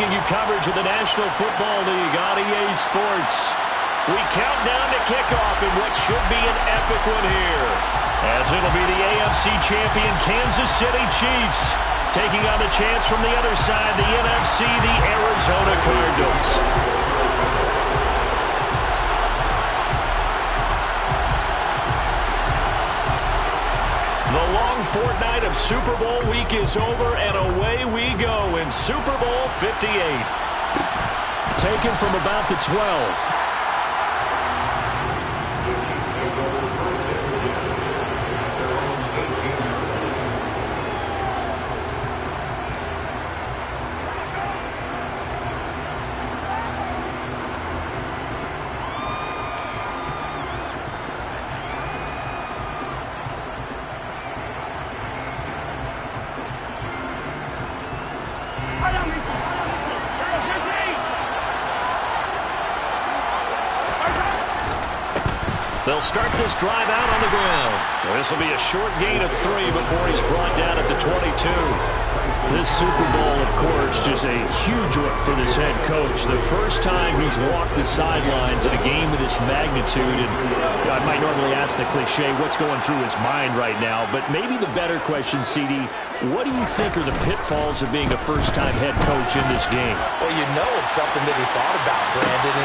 bringing you coverage of the National Football League on EA Sports. We count down to kickoff in what should be an epic one here, as it'll be the AFC champion Kansas City Chiefs taking on the chance from the other side, the NFC, the Arizona Cardinals. The long fortnight of Super Bowl week is over, and away we go in Super Bowl 58. Taken from about the 12. They'll start this drive out on the ground. This will be a short gain of 3 before he's brought down at the 22. This Super Bowl, of course, just a huge one for this head coach. The first time he's walked the sidelines in a game of this magnitude. And I might normally ask the cliche, what's going through his mind right now? But maybe the better question, CD, what do you think are the pitfalls of being a first-time head coach in this game? Well, you know it's something that he thought about, Brandon.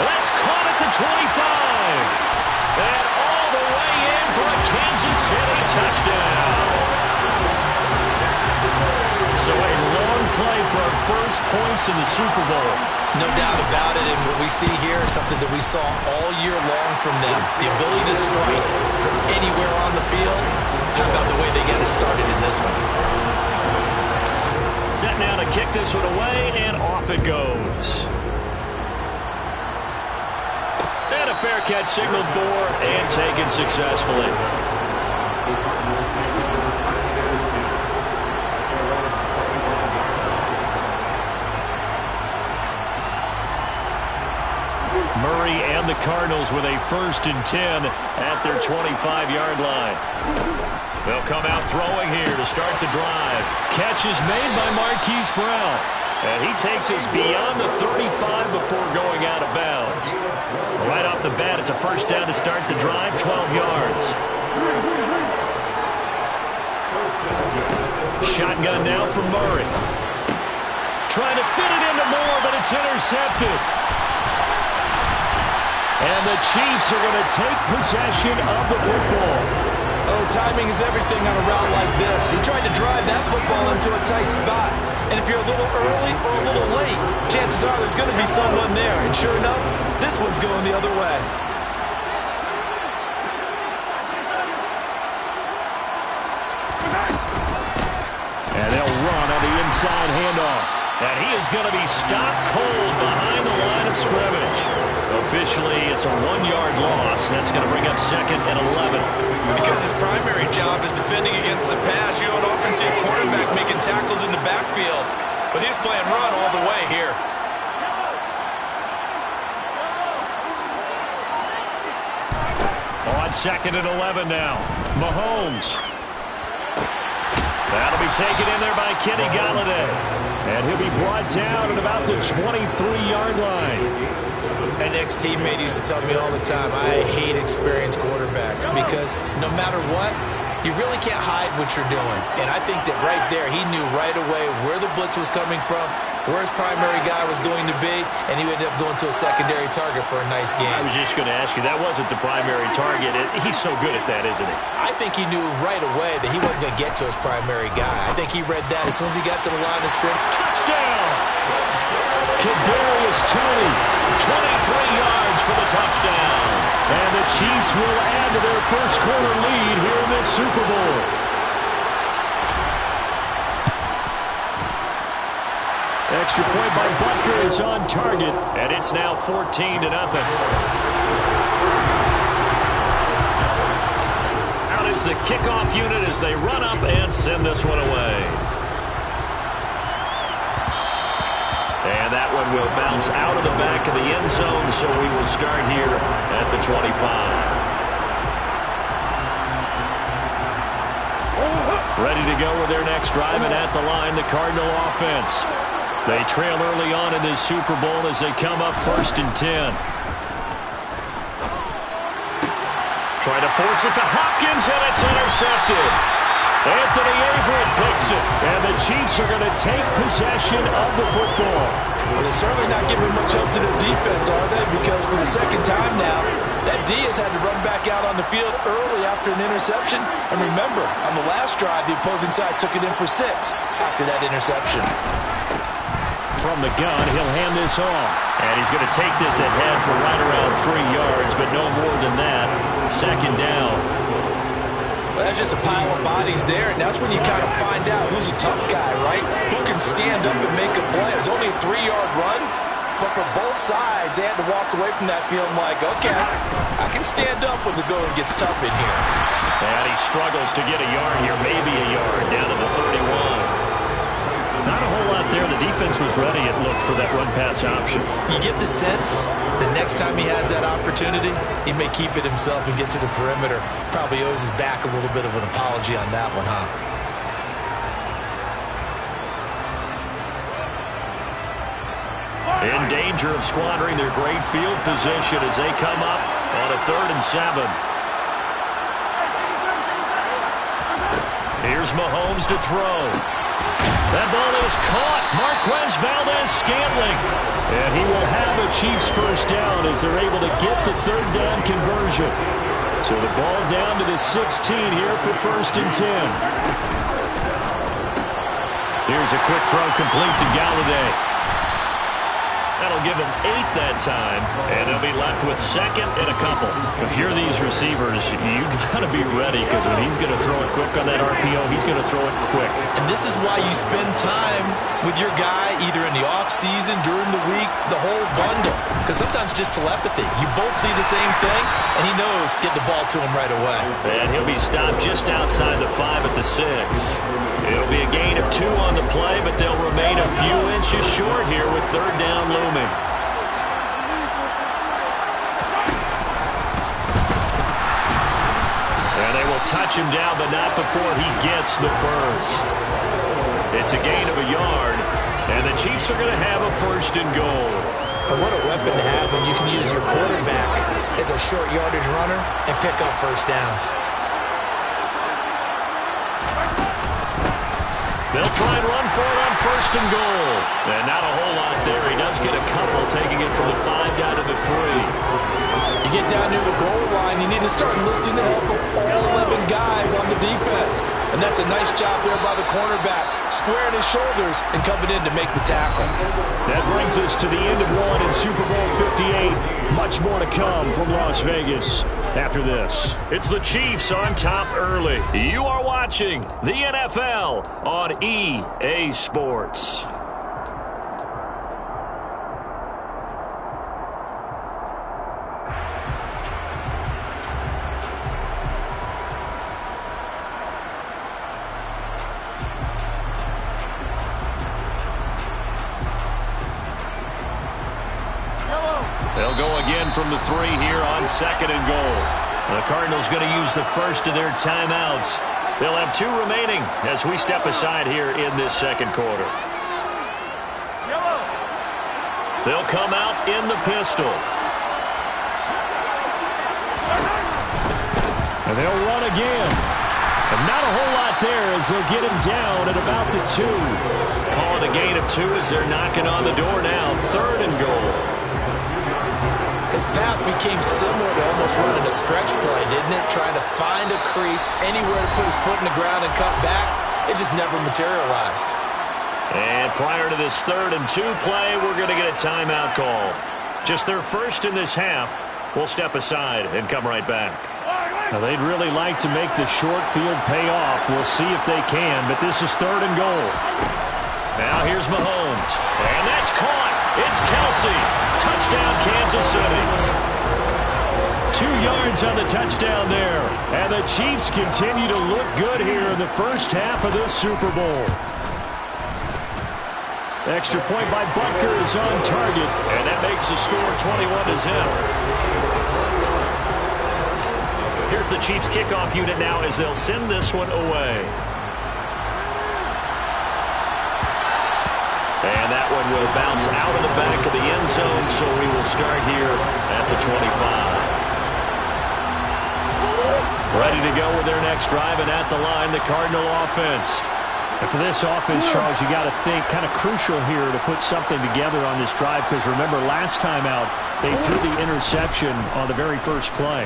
That's caught at the 25. And all the way in for a Kansas City touchdown. So a long play for our first points in the Super Bowl. No doubt about it, and what we see here is something that we saw all year long from them. The ability to strike from anywhere on the field. How about the way they get it started in this one? Set now to kick this one away, and off it goes. And a fair catch signaled for and taken successfully. Murray and the Cardinals with a 1st and 10 at their 25-yard line. They'll come out throwing here to start the drive. Catch is made by Marquise Brown. And he takes us beyond the 35 before going out of bounds. Right off the bat, it's a 1st down to start the drive, 12 yards. Shotgun now from Murray. Trying to fit it into Moore, but it's intercepted. And the Chiefs are going to take possession of the football. Oh, timing is everything on a route like this. He tried to drive that football into a tight spot. And if you're a little early or a little late, chances are there's going to be someone there. And sure enough, this one's going the other way. And they'll run on the inside handoff. And he is going to be stopped cold behind the line of scrimmage. Officially, it's a 1-yard loss. That's going to bring up 2nd and 11. Because his primary job is defending against the pass, you don't often see a quarterback making tackles in the backfield. But he's playing run all the way here. On 2nd and 11 now. Mahomes. That'll be taken in there by Kenny Galladay. And he'll be brought down at about the 23-yard line. An ex-teammate used to tell me all the time, I hate experienced quarterbacks because no matter what, you really can't hide what you're doing. And I think that right there, he knew right away where the blitz was coming from, where his primary guy was going to be, and he ended up going to a secondary target for a nice game. I was just going to ask you, that wasn't the primary target. He's so good at that, isn't he? I think he knew right away that he wasn't going to get to his primary guy. I think he read that as soon as he got to the line of scrimmage. Touchdown! Kadarius Toney, 23 yards for the touchdown. And the Chiefs will add to their first quarter lead here in this Super Bowl. Extra point by Butker is on target, and it's now 14-0. Out is the kickoff unit as they run up and send this one away. And that one will bounce out of the back of the end zone, so we will start here at the 25. Ready to go with their next drive, and at the line, the Cardinal offense. They trail early on in this Super Bowl as they come up 1st and 10. Trying to force it to Hopkins, and it's intercepted. Anthony Averett picks it, and the Chiefs are going to take possession of the football. Well, they're certainly not giving much help to their defense, are they? Because for the second time now, that D has had to run back out on the field early after an interception. And remember, on the last drive, the opposing side took it in for 6 after that interception. From the gun, he'll hand this off. And he's going to take this ahead for right around 3 yards, but no more than that. 2nd down. Well, that's just a pile of bodies there, and that's when you kind of find out who's a tough guy, right? Who can stand up and make a play. It was only a 3-yard run, but for both sides, they had to walk away from that feeling like, okay, I can stand up when the going gets tough in here. And he struggles to get a yard here, maybe a yard, down to the 31. Not a whole lot there. The defense was ready, it looked, for that run-pass option. You get the sense the next time he has that opportunity, he may keep it himself and get to the perimeter. Probably owes his back a little bit of an apology on that one, huh? In danger of squandering their great field position as they come up on a 3rd and 7. Here's Mahomes to throw. That ball is caught. Marquez Valdez-Scantling. And he will have the Chiefs 1st down as they're able to get the 3rd down conversion. So the ball down to the 16 here for 1st and 10. Here's a quick throw complete to Galladay. That'll give him 8 that time, and they'll be left with 2nd and a couple. If you're these receivers, you got to be ready, because when he's going to throw it quick on that RPO, he's going to throw it quick. And this is why you spend time with your guy either in the offseason, during the week, the whole bundle. Because sometimes just telepathy. You both see the same thing, and he knows get the ball to him right away. And he'll be stopped just outside the 5 at the 6. It'll be a gain of 2 on the play, but they'll remain a few inches short here with 3rd down looming. And they will touch him down, but not before he gets the 1st. It's a gain of a yard, and the Chiefs are going to have a 1st and goal. But what a weapon to have when you can use your quarterback as a short yardage runner and pick up 1st downs. They'll try and run for it on 1st and goal. And not a whole lot there. He does get a couple, taking it from the 5 down to the 3. You get down near the goal line, you need to start enlisting the help of all 11 guys on the defense. And that's a nice job there by the cornerback, squaring his shoulders and coming in to make the tackle. That brings us to the end of 1 in Super Bowl 58. Much more to come from Las Vegas after this. It's the Chiefs on top early. You are watching the NFL on EA Sports. They'll go again from the 3 here on 2nd and goal. The Cardinals going to use the first of their timeouts. They'll have 2 remaining as we step aside here in this 2nd quarter. They'll come out in the pistol. And they'll run again. And not a whole lot there as they'll get him down at about the 2. Calling a gain of 2 as they're knocking on the door now. 3rd and goal. His path became similar to almost running a stretch play, didn't it? Trying to find a crease, anywhere to put his foot in the ground and cut back. It just never materialized. And prior to this 3rd and 2 play, we're going to get a timeout call. Just their first in this half. We'll step aside and come right back. Now, they'd really like to make the short field pay off. We'll see if they can, but this is 3rd and goal. Now here's Mahomes. And that's caught. It's Kelsey. Touchdown, Kansas City. 2 yards on the touchdown there. And the Chiefs continue to look good here in the first half of this Super Bowl. Extra point by Butker is on target. And that makes the score 21-0. Here's the Chiefs kickoff unit now as they'll send this one away. And that that one will bounce out of the back of the end zone, so we will start here at the 25. Ready to go with their next drive, and at the line, the Cardinal offense. And for this offense, Charles, you got to think kind of crucial here to put something together on this drive, because remember, last time out, they threw the interception on the very first play.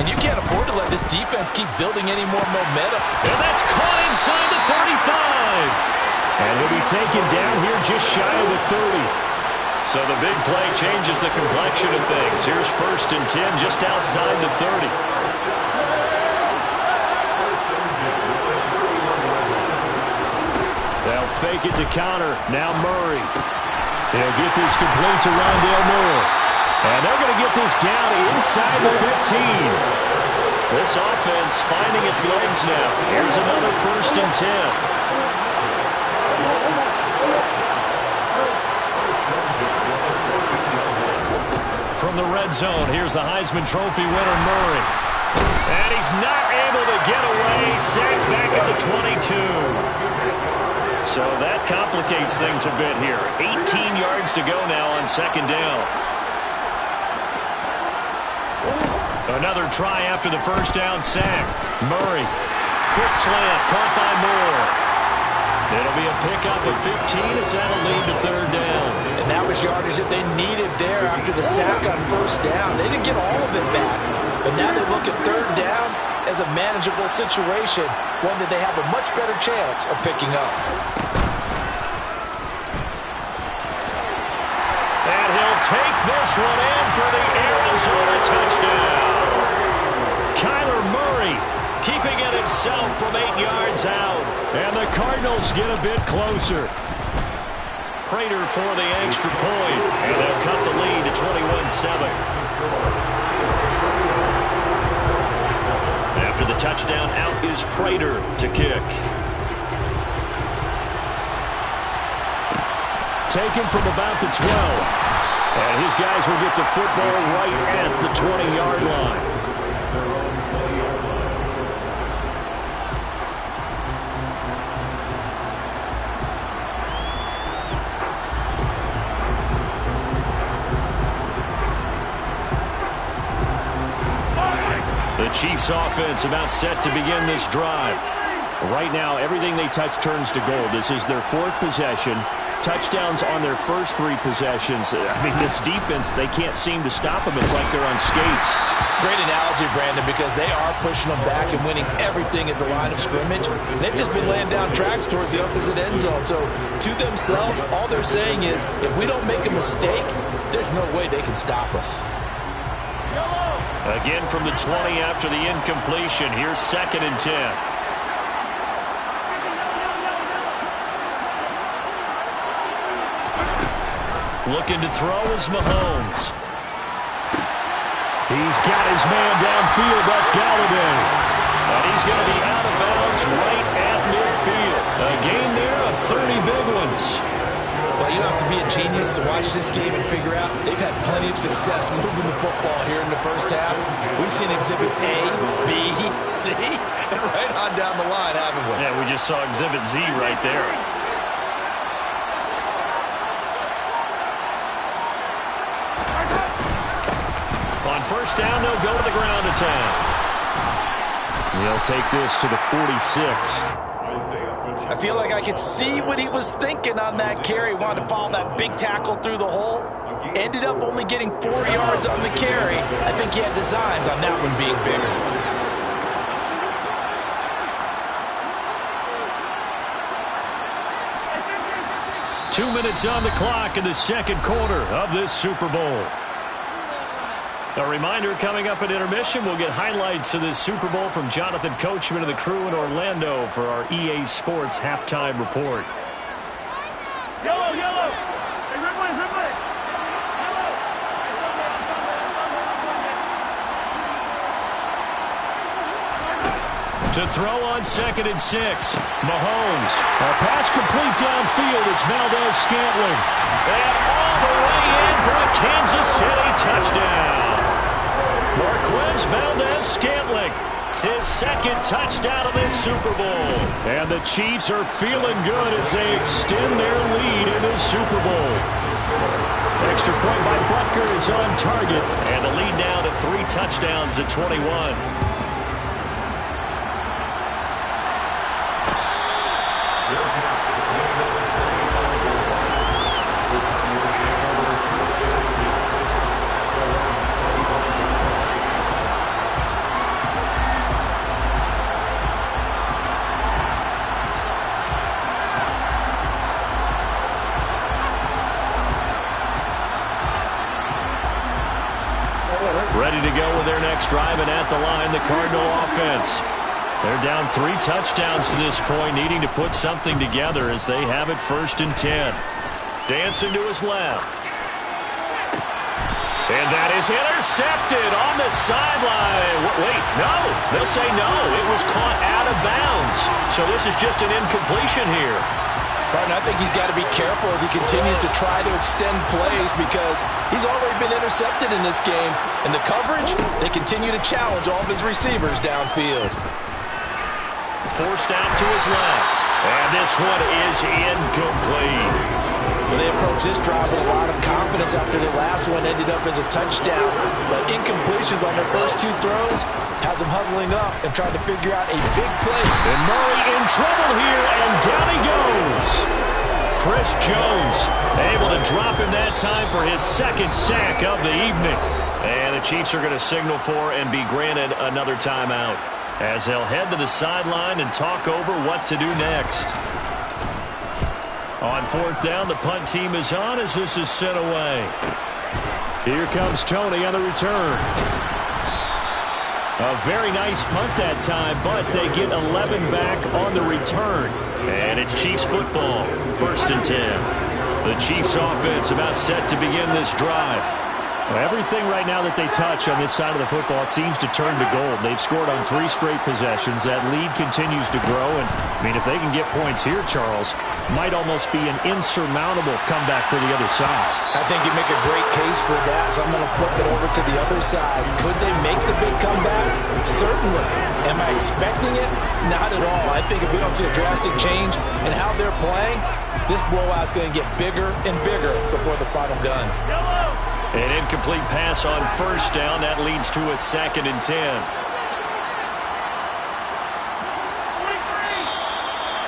And you can't afford to let this defense keep building any more momentum. And that's caught inside the 35. And he'll be taken down here just shy of the 30. So the big play changes the complexion of things. Here's 1st and 10 just outside the 30. They'll fake it to counter. Now Murray. He'll get this complete to Rondale Moore. And they're going to get this down inside the 15. This offense finding its legs now. Here's another 1st and 10. From the red zone, here's the Heisman Trophy winner, Murray. And he's not able to get away. Sacked back at the 22. So that complicates things a bit here. 18 yards to go now on 2nd down. Another try after the 1st down sack. Murray. Quick slant. Caught by Moore. It'll be a pickup of 15 as that'll lead to 3rd down. And that was yardage that they needed there after the sack on 1st down. They didn't get all of it back. But now they look at 3rd down as a manageable situation, one that they have a much better chance of picking up. And he'll take this one in for the Arizona touchdown. Kyler Murray keeping it himself from 8 yards out. And the Cardinals get a bit closer. Prater for the extra point. And they'll cut the lead to 21-7. After the touchdown, out is Prater to kick. Taken from about the 12. And his guys will get the football right at the 20-yard line. The Chiefs offense about set to begin this drive. Right now, everything they touch turns to gold. This is their 4th possession. Touchdowns on their first 3 possessions. I mean, this defense, they can't seem to stop them. It's like they're on skates. Great analogy, Brandon, because they are pushing them back and winning everything at the line of scrimmage. They've just been laying down tracks towards the opposite end zone. So to themselves, all they're saying is, if we don't make a mistake, there's no way they can stop us. Again from the 20 after the incompletion. Here's 2nd and 10. Looking to throw is Mahomes. He's got his man downfield. That's Galladay. And he's going to be out of bounds right at midfield. A gain there of 30 big ones. Well, you don't have to be a genius to watch this game and figure out they've had plenty of success moving the football here in the first half. We've seen exhibits A, B, C, and right on down the line, haven't we? Yeah, we just saw exhibit Z right there. On 1st down, they'll go to the ground attack. He'll take this to the 46. I feel like I could see what he was thinking on that carry. Wanted to follow that big tackle through the hole. Ended up only getting 4 yards on the carry. I think he had designs on that one being bigger. Two minutes on the clock in the 2nd quarter of this Super Bowl. A reminder, coming up at intermission, we'll get highlights of this Super Bowl from Jonathan Coachman and the crew in Orlando for our EA Sports halftime report. Yellow, yellow. Hey, replay, replay. To throw on 2nd and 6. Mahomes. A pass complete downfield. It's Valdez-Scantling. And all the way in for a Kansas City touchdown. Marquez Valdez-Scantling, his second touchdown of this Super Bowl. And the Chiefs are feeling good as they extend their lead in this Super Bowl. Extra point by Butker is on target. And the lead now to 3 touchdowns at 21. Ready to go with their next drive, and at the line, the Cardinal offense. They're down 3 touchdowns to this point, needing to put something together as they have it 1st and 10. Dancing to his left. And that is intercepted on the sideline. Wait, no. They'll say no. It was caught out of bounds. So this is just an incompletion here. Partner, I think he's got to be careful as he continues to try to extend plays because he's already been intercepted in this game. And the coverage, they continue to challenge all of his receivers downfield. Forced out to his left. And this one is incomplete. Well, they approach this drive with a lot of confidence after their last one ended up as a touchdown. But incompletions on their first 2 throws has them huddling up and trying to figure out a big play. And Murray in trouble here, and down he goes. Chris Jones able to drop him that time for his 2nd sack of the evening. And the Chiefs are going to signal for and be granted another timeout as they'll head to the sideline and talk over what to do next. On 4th down, the punt team is on as this is sent away. Here comes Tony on the return. A very nice punt that time, but they get 11 back on the return. And it's Chiefs football, 1st and 10. The Chiefs offense about set to begin this drive. Everything right now that they touch on this side of the football, it seems to turn to gold. They've scored on 3 straight possessions. That lead continues to grow. And, I mean, if they can get points here, Charles, might almost be an insurmountable comeback for the other side. I think you make a great case for that, so I'm going to flip it over to the other side. Could they make the big comeback? Certainly. Am I expecting it? Not at all. I think if we don't see a drastic change in how they're playing, this blowout's going to get bigger and bigger before the final gun. An incomplete pass on 1st down. That leads to a 2nd and 10.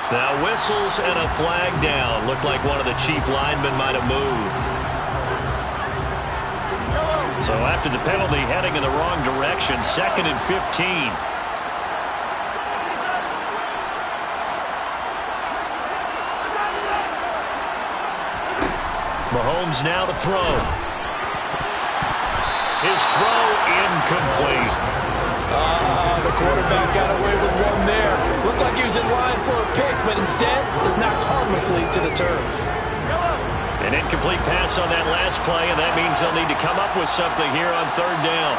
Now whistles and a flag down. Looked like one of the Chief linemen might have moved. So after the penalty, heading in the wrong direction, 2nd and 15. Mahomes now to throw. His throw incomplete. The quarterback got away with one there. Looked like he was in line for a pick, but instead is knocked harmlessly to the turf. An incomplete pass on that last play, and that means they'll need to come up with something here on 3rd down.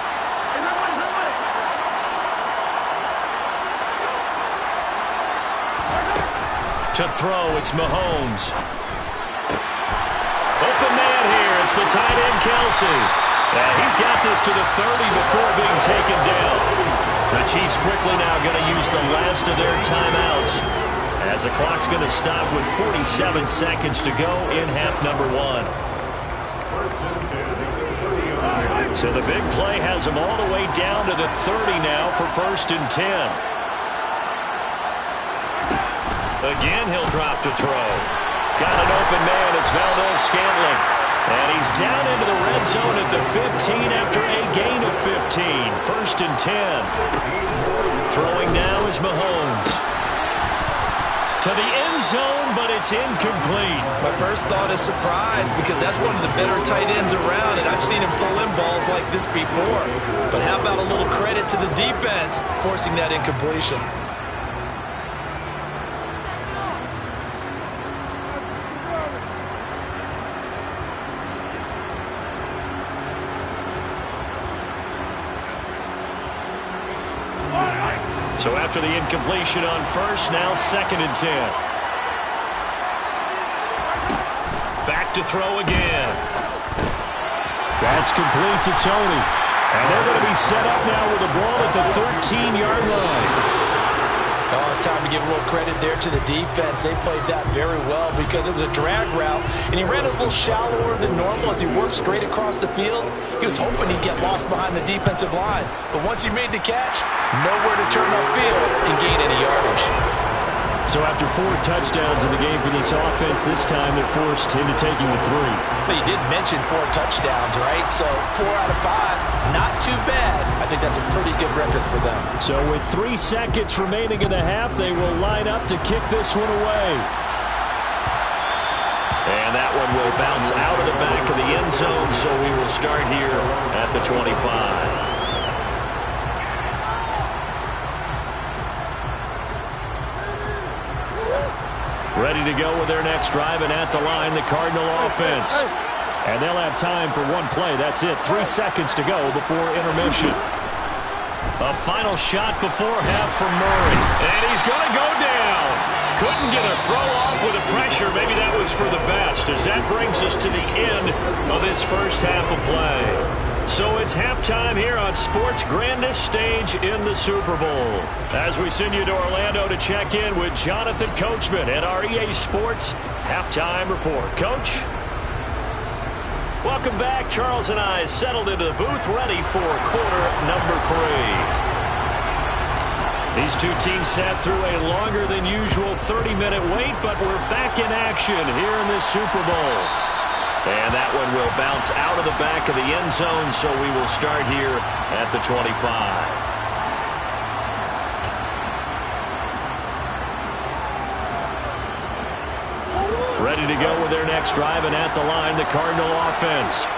To throw, it's Mahomes. Open man here. It's the tight end, Kelsey. He's got this to the 30 before being taken down. The Chiefs quickly now going to use the last of their timeouts as the clock's going to stop with 47 seconds to go in half number 1. So the big play has them all the way down to the 30 now for 1st and 10. Again, he'll drop to throw. Got an open man. It's Valdez-Scantling. And he's down into the red zone at the 15 after a gain of 15. 1st and 10. Throwing now is Mahomes. To the end zone, but it's incomplete. My first thought is surprise because that's one of the better tight ends around, and I've seen him pull in balls like this before. But how about a little credit to the defense forcing that incompletion? So after the incompletion on 1st, now 2nd and 10. Back to throw again. That's complete to Tony. And they're going to be set up now with the ball at the 13-yard line. Oh, it's time to give a little credit there to the defense. They played that very well because it was a drag route, and he ran a little shallower than normal as he worked straight across the field. He was hoping he'd get lost behind the defensive line, but once he made the catch, nowhere to turn upfield and gain any yardage. So after 4 touchdowns in the game for this offense, this time they're forced into taking the 3. But you did mention 4 touchdowns, right? So 4 out of 5, not too bad. I think that's a pretty good record for them. So with 3 seconds remaining in the half, they will line up to kick this one away. And that one will bounce out of the back of the end zone, so we will start here at the 25. Ready to go with their next drive, and at the line, the Cardinal offense. And they'll have time for one play. That's it. 3 seconds to go before intermission. A final shot before half from Murray. And he's going to go down. Couldn't get a throw off with the pressure. Maybe that was for the best, as that brings us to the end of this first half of play. So it's halftime here on sports' grandest stage in the Super Bowl. As we send you to Orlando to check in with Jonathan Coachman at our EA Sports Halftime Report. Coach? Welcome back. Charles and I settled into the booth, ready for quarter number 3. These two teams sat through a longer than usual 30-minute wait, but we're back in action here in this Super Bowl. And that one will bounce out of the back of the end zone, so we will start here at the 25. Ready to go with their next drive, and at the line, the Cardinal offense.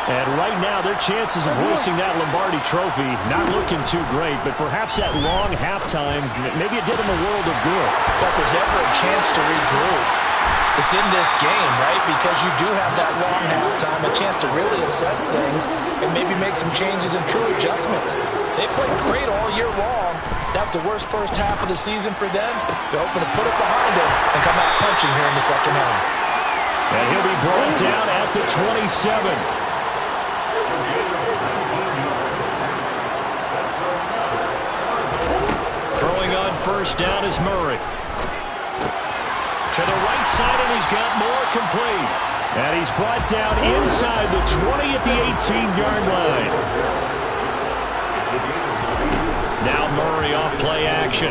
And right now, their chances of hoisting that Lombardi trophy not looking too great, but perhaps that long halftime, maybe it did them a world of good. But there's ever a chance to regroup. It's in this game, right? Because you do have that long halftime, a chance to really assess things and maybe make some changes and true adjustments. They played great all year long. That was the worst first half of the season for them. They're hoping to put it behind them and come out punching here in the second half. And he'll be brought down at the 27. Throwing on first down is Murray. To the right side, and he's got more complete. And he's brought down inside the 20 at the 18-yard line. Now Murray off play action.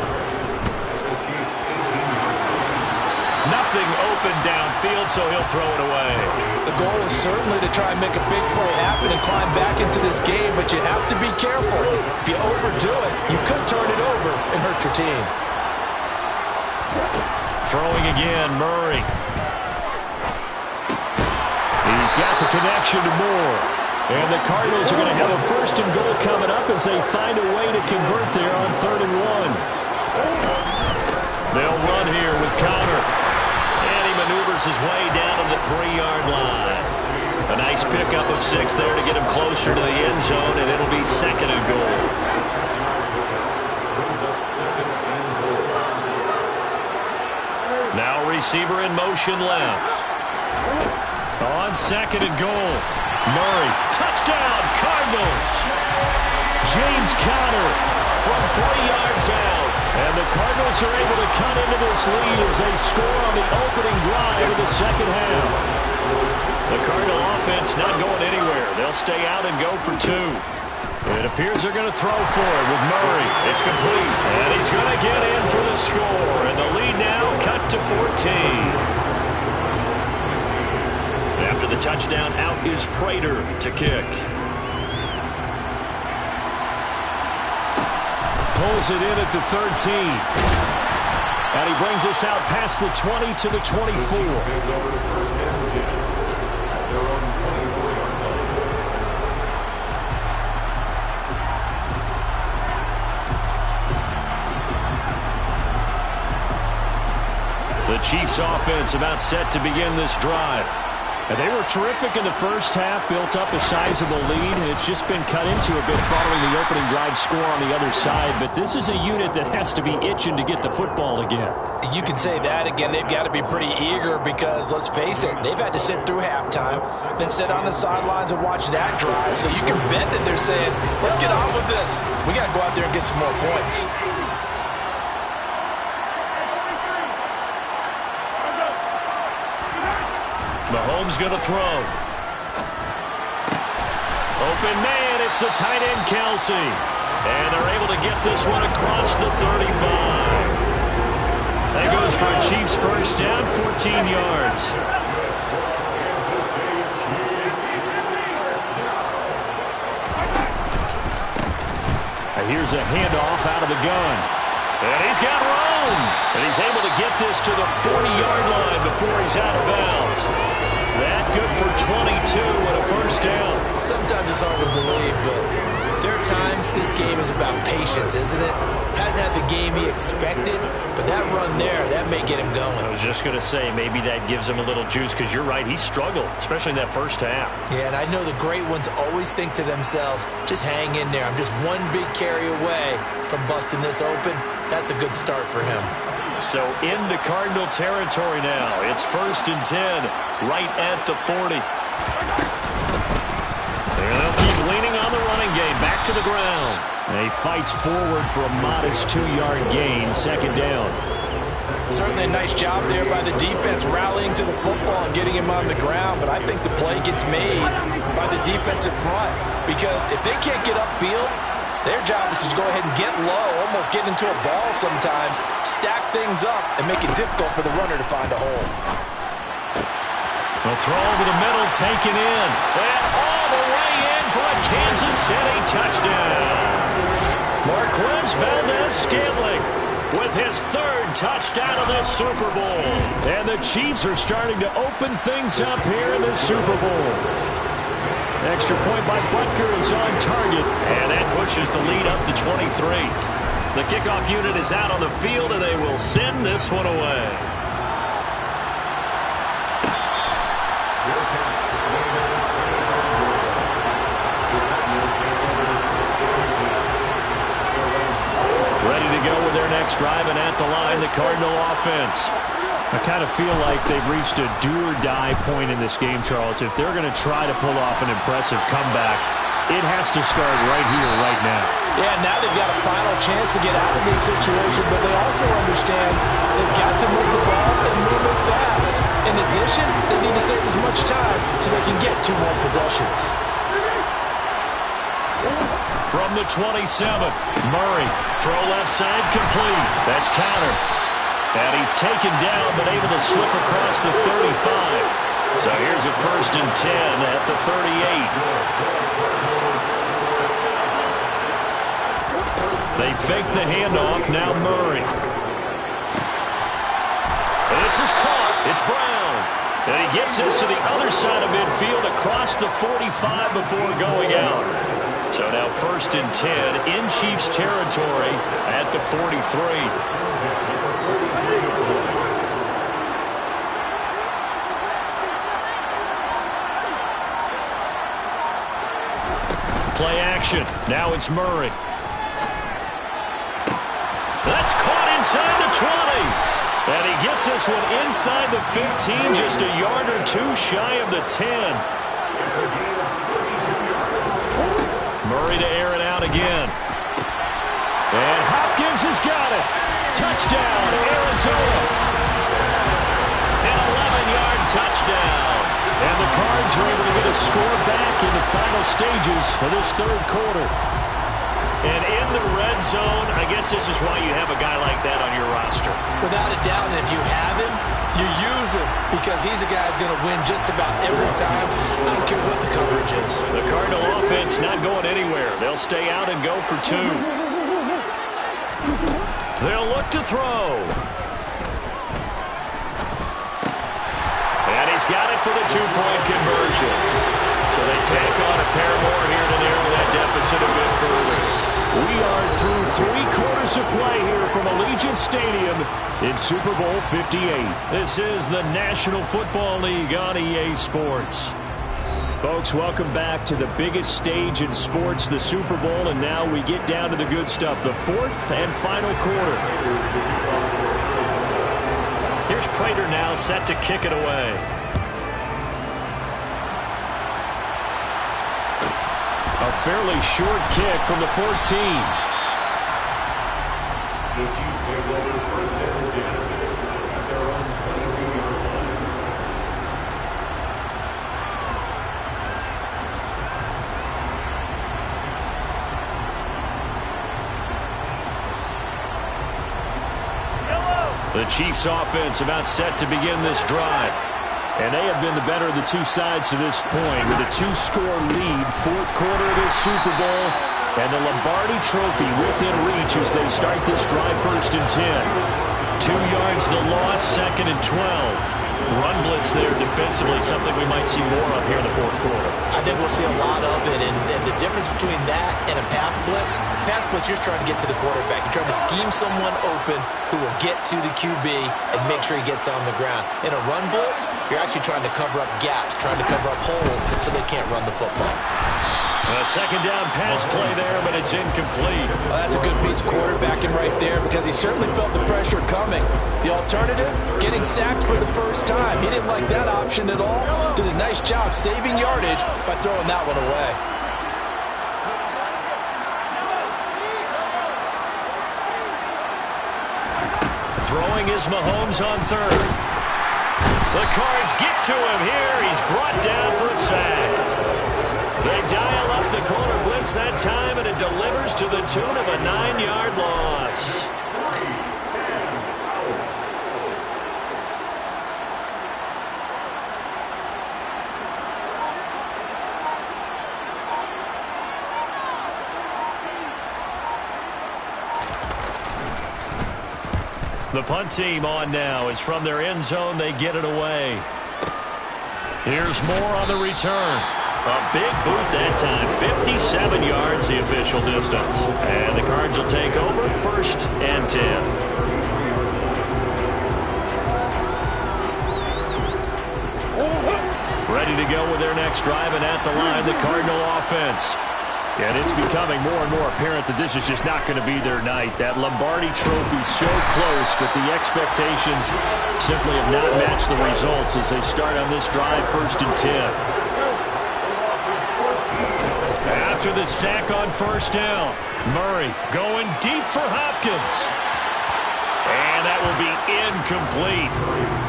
Nothing open downfield, so he'll throw it away. The goal is certainly to try and make a big play happen and climb back into this game, but you have to be careful. If you overdo it, you could turn it over and hurt your team. Throwing again, Murray. He's got the connection to Moore. And the Cardinals are going to have a first and goal coming up as they find a way to convert there on 3rd and 1. They'll run here with Connor. And he maneuvers his way down to the 3-yard line. A nice pickup of 6 there to get him closer to the end zone, and it'll be 2nd and goal. Now receiver in motion left. On 2nd and goal. Murray. Touchdown, Cardinals. James Conner from 3 yards out. And the Cardinals are able to cut into this lead as they score on the opening drive of the second half. The Cardinal offense not going anywhere. They'll stay out and go for 2. It appears they're going to throw for it with Murray. It's complete. And he's going to get in for the score. And the lead now cut to 14. After the touchdown, out is Prater to kick. Pulls it in at the 13. And he brings us out past the 20 to the 24. The Chiefs offense about set to begin this drive. And they were terrific in the first half, built up a sizable lead, and it's just been cut into a bit following the opening drive score on the other side. But this is a unit that has to be itching to get the football again. You can say that again. They've got to be pretty eager because, let's face it, they've had to sit through halftime, then sit on the sidelines and watch that drive. So you can bet that they're saying, let's get on with this. We got to go out there and get some more points. Mahomes going to throw. Open man, it's the tight end, Kelsey. And they're able to get this one across the 35. That goes for a Chiefs first down, 14 yards. And here's a handoff out of the gun. And he's got room. And he's able to get this to the 40-yard line before he's out of bounds. That good for 22 and a first down. Sometimes it's hard to believe, but there are times this game is about patience, isn't it? Hasn't had the game he expected, but that run there, that may get him going. I was just going to say, maybe that gives him a little juice, because you're right, he struggled, especially in that first half. Yeah, and I know the great ones always think to themselves, just hang in there. I'm just one big carry away from busting this open. That's a good start for him. So into Cardinal territory now. It's 1st and 10, right at the 40. And they'll keep leaning on the running game. Back to the ground. And he fights forward for a modest 2-yard gain, 2nd down. Certainly a nice job there by the defense rallying to the football and getting him on the ground. But I think the play gets made by the defensive front. Because if they can't get upfield, their job is to go ahead and get low, almost get into a ball sometimes, stack things up, and make it difficult for the runner to find a hole. The throw over the middle, taken in. And all the way in for a Kansas City touchdown. Marquez Valdez-Scantling with his 3rd touchdown of this Super Bowl. And the Chiefs are starting to open things up here in the Super Bowl. Extra point by Butker is on target, and that pushes the lead up to 23. The kickoff unit is out on the field, and they will send this one away. Ready to go with their next drive, and at the line, the Cardinal offense. I kind of feel like they've reached a do-or-die point in this game, Charles. If they're going to try to pull off an impressive comeback, it has to start right here, right now. Yeah, now they've got a final chance to get out of this situation, but they also understand they've got to move the ball and move it fast. In addition, they need to save as much time so they can get 2 more possessions. From the 27, Murray, throw left side, complete. That's counter. And he's taken down, but able to slip across the 35. So here's a 1st and 10 at the 38. They fake the handoff, now Murray. This is caught. It's Brown. And he gets this to the other side of midfield across the 45 before going out. So now 1st and 10 in Chiefs territory at the 43. Play action. Now it's Murray. That's caught inside the 20. And he gets this one inside the 15, just a yard or 2 shy of the 10. Murray to air it out again. And Hopkins has got it. Touchdown, Arizona. An 11-yard touchdown. And the Cards are able to get a score back in the final stages of this 3rd quarter. And in the red zone, I guess this is why you have a guy like that on your roster. Without a doubt, and if you have him, you use him because he's a guy who's going to win just about every time. I don't care what the coverage is. The Cardinal offense not going anywhere. They'll stay out and go for 2. They'll look to throw. And he's got it for the 2-point conversion. So they tack on a pair more here to narrow that deficit a bit further. We are through 3 quarters of play here from Allegiant Stadium in Super Bowl 58. This is the National Football League on EA Sports. Folks, welcome back to the biggest stage in sports, the Super Bowl, and now we get down to the good stuff, the 4th and final quarter. Here's Prater now set to kick it away. A fairly short kick from the 14. The Chiefs will go to first and 10 at their own 22-yard line. The Chiefs offense about set to begin this drive. And they have been the better of the two sides to this point with a 2-score lead, 4th quarter of this Super Bowl, and the Lombardi Trophy within reach as they start this drive 1st and 10. 2 yards the loss, 2nd and 12. Run blitz there defensively, something we might see more of here in the 4th quarter. I think we'll see a lot of it, and the difference between that and a pass blitz, you're trying to get to the quarterback. You're trying to scheme someone open who will get to the QB and make sure he gets on the ground. In a run blitz, you're actually trying to cover up gaps, trying to cover up holes so they can't run the football. A 2nd down pass play there, but it's incomplete. Well, that's a good piece of quarterbacking right there because he certainly felt the pressure coming. The alternative, getting sacked for the first time. He didn't like that option at all. Did a nice job saving yardage by throwing that one away. Throwing is Mahomes on 3rd. The Cards get to him here. He's brought down for a sack. They dial up the corner blitz that time, and it delivers to the tune of a 9-yard loss. The punt team on now is from their end zone. They get it away. Here's more on the return. A big boot that time. 57 yards the official distance. And the Cards will take over 1st and 10. Ready to go with their next drive, and at the line, the Cardinal offense. And it's becoming more and more apparent that this is just not going to be their night. That Lombardi Trophy so close, but the expectations simply have not matched the results as they start on this drive 1st and 10. After the sack on 1st down, Murray going deep for Hopkins. And that will be incomplete.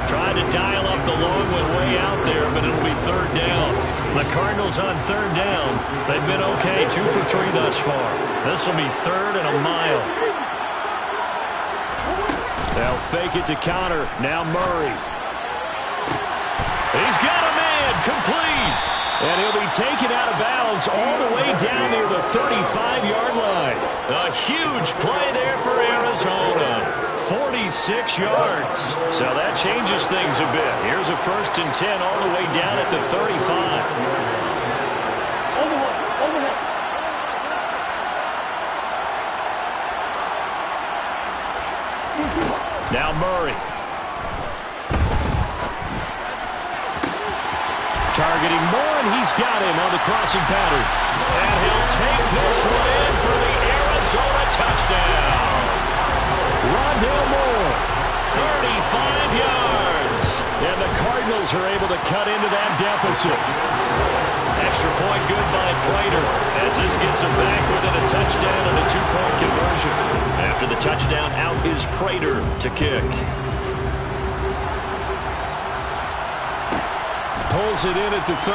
Trying to dial up the long one way out there, but it'll be 3rd down. The Cardinals on 3rd down. They've been okay, 2 for 3 thus far. This will be 3rd and a mile. They'll fake it to counter. Now Murray. He's got a man, complete. And he'll be taken out of bounds all the way down near the 35-yard line. A huge play there for Arizona. 46 yards. So that changes things a bit. Here's a 1st and 10 all the way down at the 35. Now Murray. Targeting more, and he's got him on the crossing pattern. And he'll take this one in for the Arizona touchdown. Rondale Moore, 35 yards. And the Cardinals are able to cut into that deficit. Extra point good by Prater as this gets him back within a touchdown and a 2-point conversion. After the touchdown, out is Prater to kick. Pulls it in at the 13.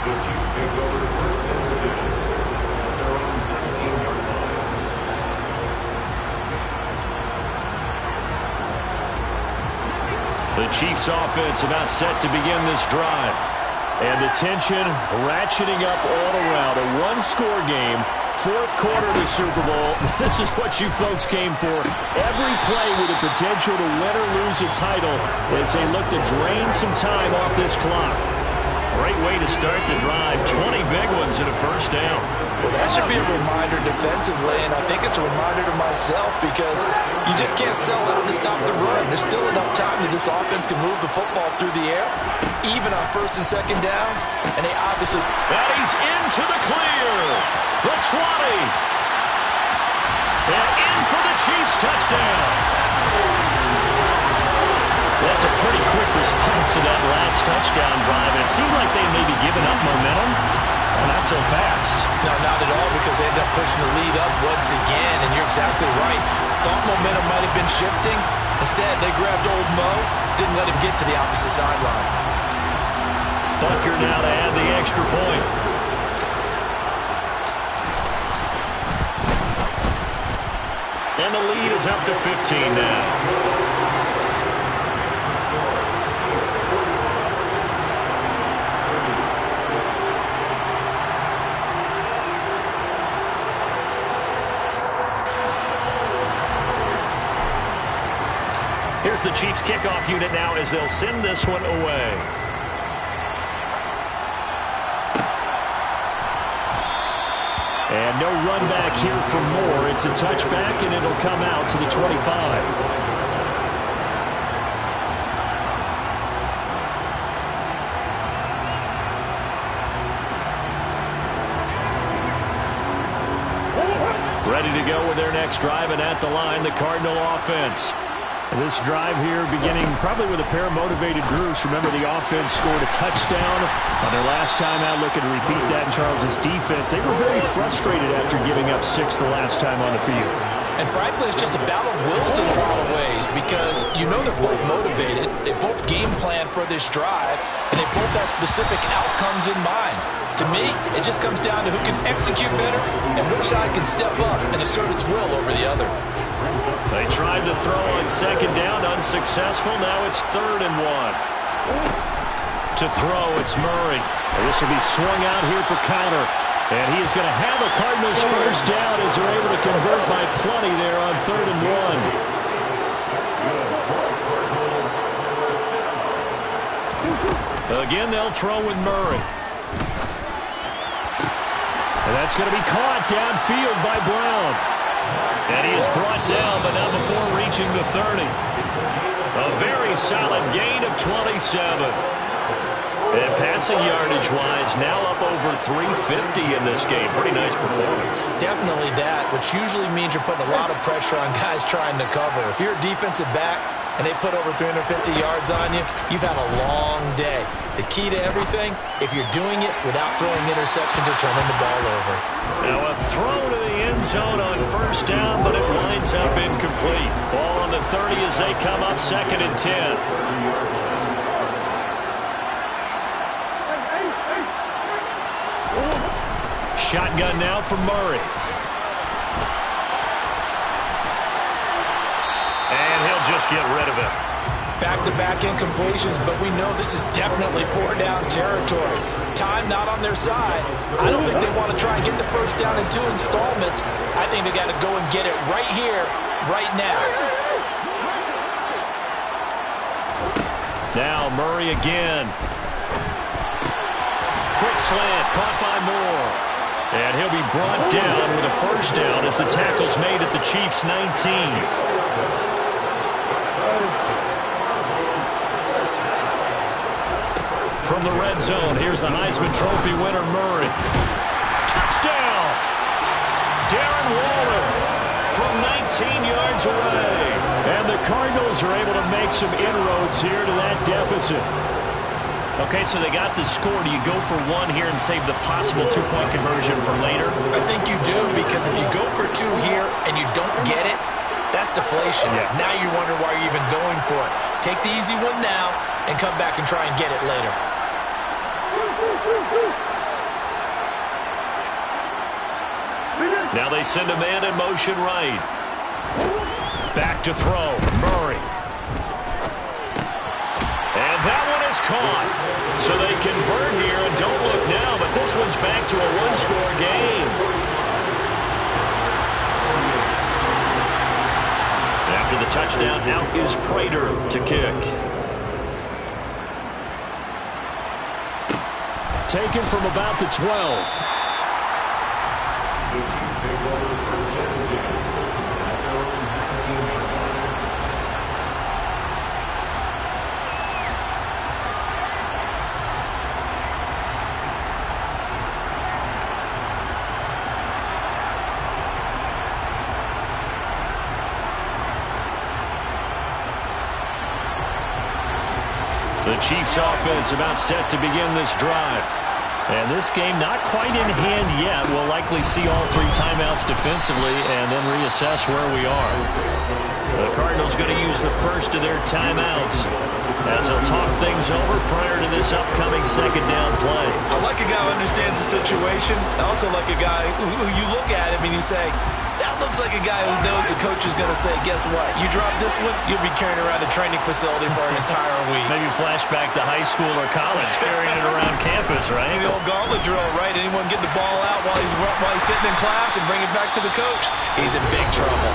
The Chiefs take over 1st and 10 at their own 19-yard line. The Chiefs offense about set to begin this drive. And the tension ratcheting up all around. A 1-score game. 4th quarter of the Super Bowl. This is what you folks came for. Every play with the potential to win or lose a title as they look to drain some time off this clock. Great way to start the drive. 20 big ones and a first down. Well, that should be a reminder defensively, and I think it's a reminder to myself because you just can't sell out to stop the run. There's still enough time that this offense can move the football through the air, even on first and second downs, and they obviously... And he's into the clear. The 20. And in for the Chiefs touchdown. That's a pretty quick response to that last touchdown drive. And it seemed like they may be giving up momentum. Well, not so fast. No, not at all, because they ended up pushing the lead up once again. And you're exactly right. Thought momentum might have been shifting. Instead, they grabbed old Mo, didn't let him get to the opposite sideline. Bucker now to add the extra point. And the lead is up to 15 now. Here's the Chiefs kickoff unit now as they'll send this one away. And no run back here for Moore. It's a touchback, and it'll come out to the 25. Ready to go with their next drive, and at the line, the Cardinal offense. This drive here beginning probably with a pair of motivated groups. Remember, the offense scored a touchdown on their last time out. Looking to repeat that in Charles's defense. They were very frustrated after giving up 6 the last time on the field. And frankly, it's just a battle of wills in a lot of ways because you know they're both motivated. They both game plan for this drive, and they both have specific outcomes in mind. To me, it just comes down to who can execute better and which side can step up and assert its will over the other. They tried to throw on second down, unsuccessful. Now it's 3rd and 1. To throw, it's Murray. This will be swung out here for counter. And he is going to have a Cardinals first down as they're able to convert by plenty there on 3rd and 1. Again, they'll throw with Murray. And that's going to be caught downfield by Brown. And he is brought down, but not before reaching the 30. A very solid gain of 27. And passing yardage-wise, now up over 350 in this game. Pretty nice performance. Definitely that, which usually means you're putting a lot of pressure on guys trying to cover. If you're a defensive back and they put over 350 yards on you, you've had a long day. The key to everything, if you're doing it without throwing interceptions or turning the ball over. Now a throw to the end zone on first down, but it winds up incomplete. Ball on the 30 as they come up 2nd and 10. Shotgun now for Murray. And he'll just get rid of it. Back-to-back incompletions, but we know this is definitely 4-down territory. Time not on their side. I don't think they want to try and get the first down in 2 installments. I think they got to go and get it right here, right now. Now Murray again. Quick slant, caught by Moore. And he'll be brought down with a first down as the tackle's made at the Chiefs' 19. From the red zone, here's the Heisman Trophy winner, Murray. Touchdown! Darren Waller from 19 yards away. And the Cardinals are able to make some inroads here to that deficit. Okay, so they got the score. Do you go for 1 here and save the possible 2-point conversion for later? I think you do, because if you go for 2 here and you don't get it, that's deflation. Yeah. Now you wonder why you're even going for it. Take the easy one now and come back and try and get it later. Now they send a man in motion right. Back to throw. Murray. And that one is caught. So they convert here and don't look now, but this one's back to a 1-score game. After the touchdown, out is Prater to kick. taken from about the 12. The Chiefs take over first and 10 at their own 19-yard line. The Chiefs offense about set to begin this drive. And this game not quite in hand yet. We'll likely see all 3 timeouts defensively and then reassess where we are. The Cardinals going to use the first of their timeouts as they'll talk things over prior to this upcoming second down play. I like a guy who understands the situation. I also like a guy who you look at him and you say, that looks like a guy who knows the coach is going to say, guess what? You drop this one, you'll be carrying around a training facility for an entire week. Maybe flashback to high school or college, carrying it around campus, right? The old gauntlet drill, right? Anyone get the ball out while he's sitting in class and bring it back to the coach, he's in big trouble.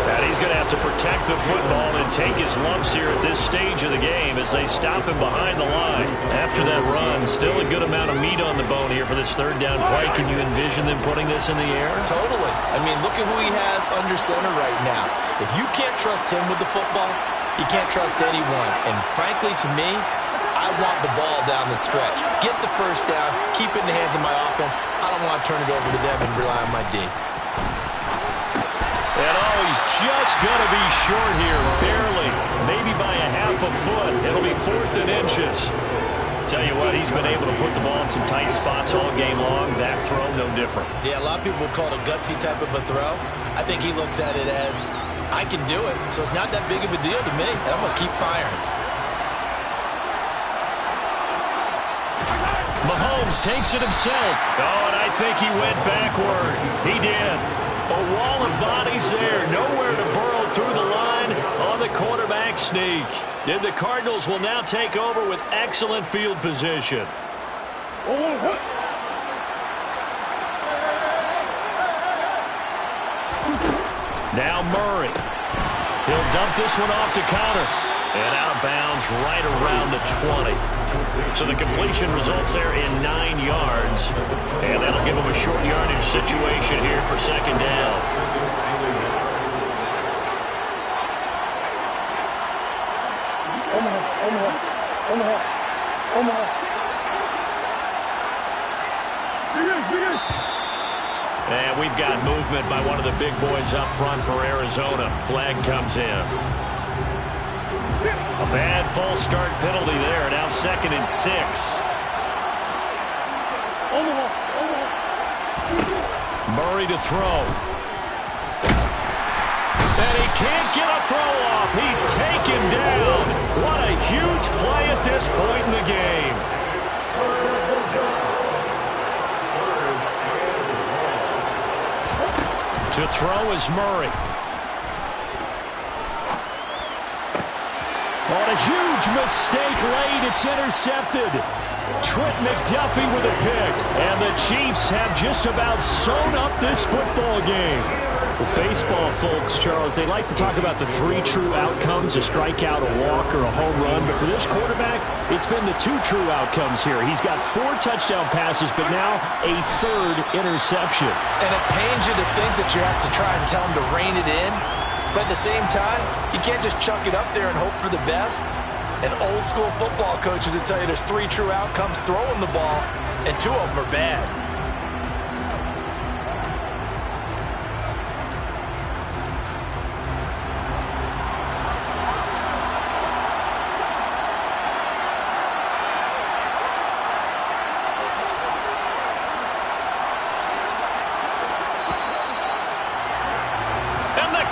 And he's going to have to protect the football and take his lumps here at this stage of the game as they stop him behind the line. After that run, still a good amount of meat on the bone here for this third down play. Can you envision them putting this in the air? Totally. I mean, look at who he has under center right now. If you can't trust him with the football, you can't trust anyone. And frankly, to me, I want the ball down the stretch. Get the first down, keep it in the hands of my offense. I don't want to turn it over to them and rely on my D. And he's just going to be short here, barely, maybe by a half a foot. It'll be 4th and inches. Tell you what, he's been able to put the ball in some tight spots all game long. That throw, no different. Yeah, a lot of people would call it a gutsy type of a throw. I think he looks at it as, I can do it, so it's not that big of a deal to me, and I'm going to keep firing. Mahomes takes it himself. Oh, and I think he went backward. He did. A wall of bodies there. Nowhere to burrow through the line on the quarterback sneak. And the Cardinals will now take over with excellent field position. Now Murray. He'll dump this one off to Connor. And out of bounds right around the 20. So the completion results there in 9 yards. And that'll give him a short yardage situation here for second down. And we've got movement by one of the big boys up front for Arizona. Flag comes in. A bad false start penalty there. Now 2nd and 6. Murray to throw. And he can't get a throw off. He's taken down. What a huge play at this point in the game. To throw is Murray. On a huge mistake late, it's intercepted. Trent McDuffie with a pick. And the Chiefs have just about sewn up this football game. With baseball folks, Charles, they like to talk about the 3 true outcomes, a strikeout, a walk, or a home run. But for this quarterback, it's been the 2 true outcomes here. He's got 4 touchdown passes, but now a 3rd interception. And it pains you to think that you have to try and tell him to rein it in. But at the same time, you can't just chuck it up there and hope for the best. And old school football coaches will tell you there's 3 true outcomes throwing the ball, and 2 of them are bad.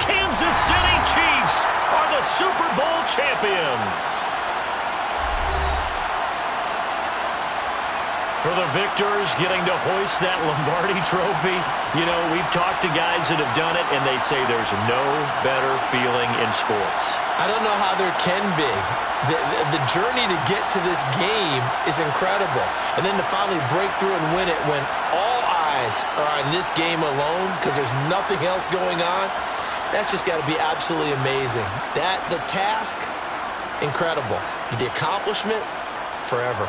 Kansas City Chiefs are the Super Bowl champions. For the victors, getting to hoist that Lombardi trophy. You know, we've talked to guys that have done it, and they say there's no better feeling in sports. I don't know how there can be. The journey to get to this game is incredible. And then to finally break through and win it when all eyes are on this game alone because there's nothing else going on, that's just got to be absolutely amazing. The task, incredible. The accomplishment, forever.